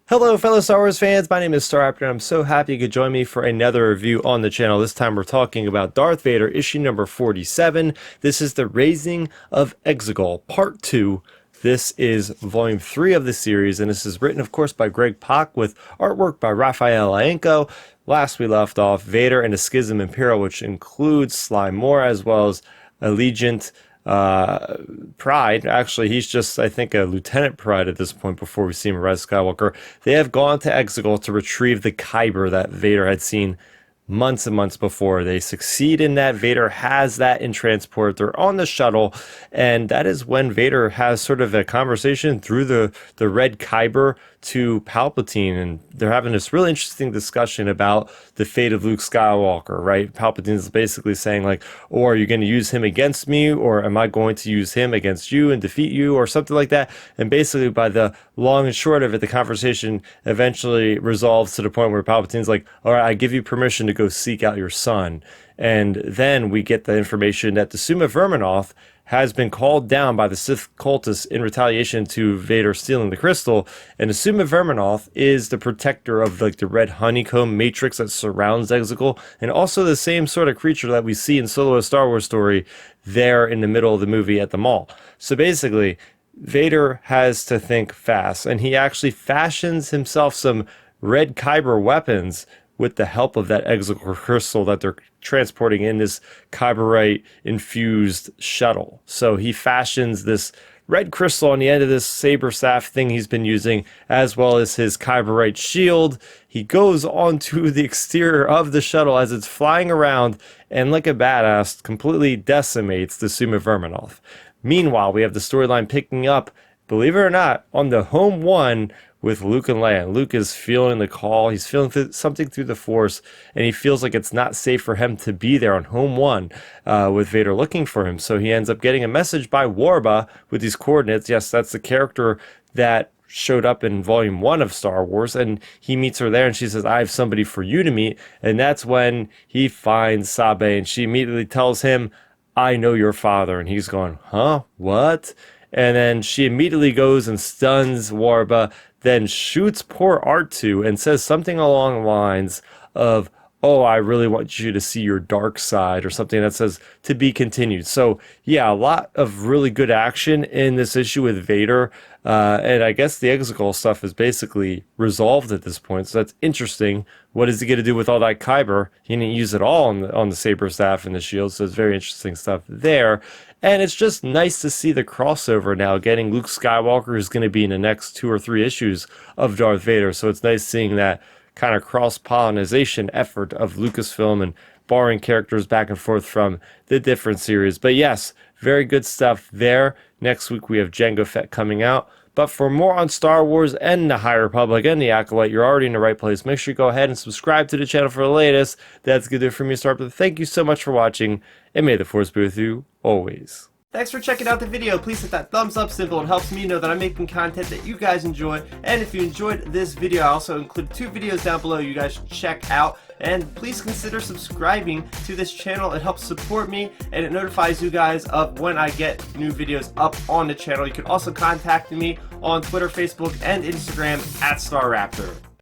Hello fellow Star Wars fans, my name is Star Raptor and I'm so happy you could join me for another review on the channel. This time we're talking about Darth Vader issue number 47. This is the Raising of Exegol, part 2. This is volume 3 of the series, and this is written of course by Greg Pak with artwork by Raphael Ienco. Last we left off, Vader and the Schism Imperial, which includes Sly Moore as well as Allegiant Pride. Actually, he's just, I think, a Lieutenant Pride at this point before we see him Rise Skywalker. They have gone to Exegol to retrieve the Kyber that Vader had seen months and months before. They succeed in that. Vader has that in transport. They're on the shuttle, and that is when Vader has sort of a conversation through the red Kyber to Palpatine, and they're having this really interesting discussion about the fate of Luke Skywalker, right? Palpatine's basically saying like, oh, are you going to use him against me, or am I going to use him against you and defeat you, or something like that? And basically by the long and short of it, the conversation eventually resolves to the point where Palpatine's like, all right, I give you permission to go seek out your son. And then we get the information that the Summa-Verminoth has been called down by the Sith cultists in retaliation to Vader stealing the crystal. And the Summa-Verminoth is the protector of like the red honeycomb matrix that surrounds Exegol, and also the same sort of creature that we see in Solo: A Star Wars Story there in the middle of the movie at the mall. So basically, Vader has to think fast, and he actually fashions himself some red Kyber weapons with the help of that Exegol crystal that they're transporting in this Kyberite infused shuttle. So he fashions this red crystal on the end of this saber staff thing he's been using, as well as his Kyberite shield. He goes onto the exterior of the shuttle as it's flying around, and like a badass, completely decimates the Summa-Verminoth. Meanwhile, we have the storyline picking up, believe it or not, on the home one with Luke and Leia. Luke is feeling the call. He's feeling something through the Force, and he feels like it's not safe for him to be there on home one with Vader looking for him. So he ends up getting a message by Warba with these coordinates. Yes, that's the character that showed up in volume 1 of Star Wars, and he meets her there, and she says, I have somebody for you to meet. And that's when he finds Sabe, and she immediately tells him, I know your father. And he's going, huh? What? And then she immediately goes and stuns Warba, then shoots poor R2 and says something along the lines of, oh, I really want you to see your dark side, or something that says to be continued. So yeah, a lot of really good action in this issue with Vader. And I guess the Exegol stuff is basically resolved at this point. So that's interesting. What is he going to do with all that Kyber? He didn't use it all on the saber staff and the shield. So it's very interesting stuff there. And it's just nice to see the crossover now, getting Luke Skywalker, who's going to be in the next 2 or 3 issues of Darth Vader. So it's nice seeing that kind of cross-pollination effort of Lucasfilm and borrowing characters back and forth from the different series. But yes, very good stuff there. Next week we have Jango Fett coming out. But for more on Star Wars and the High Republic and the Acolyte, you're already in the right place. Make sure you go ahead and subscribe to the channel for the latest. That's going to do it for me, Star Raptor. Thank you so much for watching, and may the Force be with you always. Thanks for checking out the video. Please hit that thumbs up symbol. It helps me know that I'm making content that you guys enjoy. And if you enjoyed this video, I also included 2 videos down below you guys should check out. And please consider subscribing to this channel. It helps support me, and it notifies you guys of when I get new videos up on the channel. You can also contact me on Twitter, Facebook, and Instagram at Star Raptor.